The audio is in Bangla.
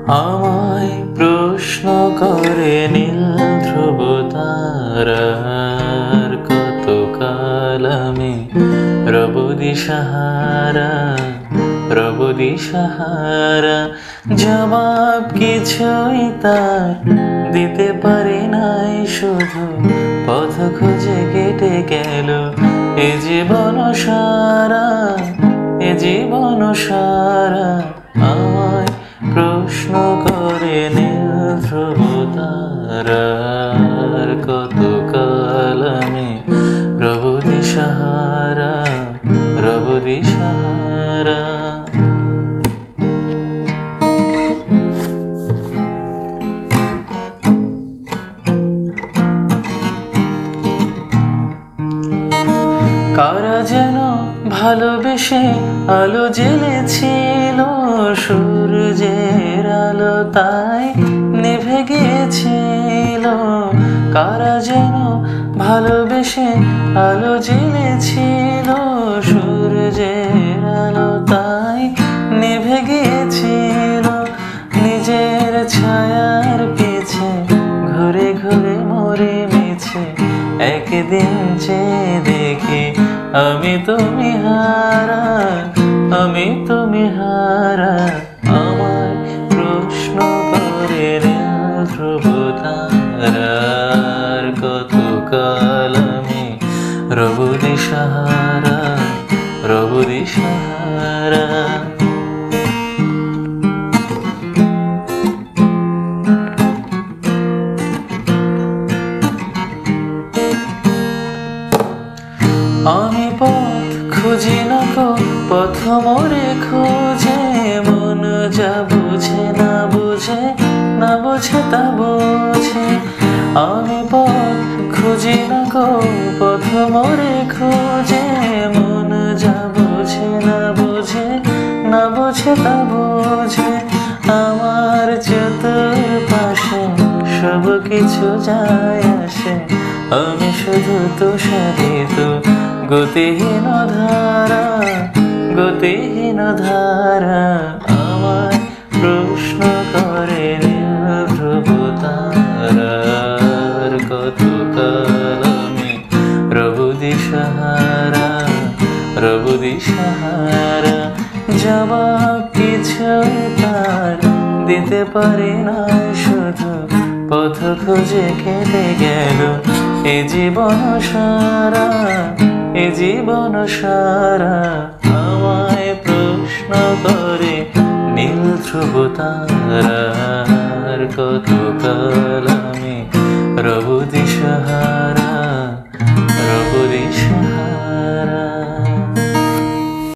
আমায় প্রশ্ন করে নীল ধ্রুব তারার, কতকাল আমি রব দিশাহারা, রব দিশাহারা। জবাব কিছুই তার দিতে পারি নাই, শুধু পথ খুঁজে কেটে গেল এ জীবন সারা, এ জীবন সারা। আমায় প্রশ্ন করে নীল ধ্রুব তারার, কতকাল আমি রব দিশাহারা, রব দিশাহারা। কারা যেন ভালোবেসে আলো জ্বেলেছিল, সূর্যের আলো তাই নিভে গিয়েছিল। কারা যেন ভালোবেসে আলো জ্বেলেছিল, সূর্যের আলো তাই নিভে গিয়েছিল। নিজের ছায়ার পিছে ঘুরে ঘুরে মরে মিছে, একদিন চেয়ে দেখি আমি তুমি হারা, আমি তুমি হারা। আমায় প্রশ্ন করে নীল ধ্রুব তারার, কতকাল আমি রব দিশাহারা, রব দিশাহারা। আমি পথ খুঁজি না গো, পথ মোরে খুঁজে, মন যা বুঝে না বুঝে, না বুঝে তা বুঝে। আমি পথ খুঁজি না গো, পথ মোরে খুঁজে, মন যা বুঝে না বুঝে, না বুঝে তা বুঝে। আমার চতুর্পাশে সব কিছু যায় আসে, আমি শুধু তুষারিত গতিহীন ধারা, গতিহীন ধারা। আমায় প্রশ্ন করে নীল ধ্রুব তারার, কতকাল আমি রব দিশাহারা, রব দিশাহারা। জবাব কিছুই তার দিতে পারি না, শুধু পথ খুঁজে কেটে গেল এ জীবন সারা, এ জীবন সারা। আমায় প্রশ্ন করে নীল ধ্রুব তারার, কতকাল আমি রব দিশাহারা।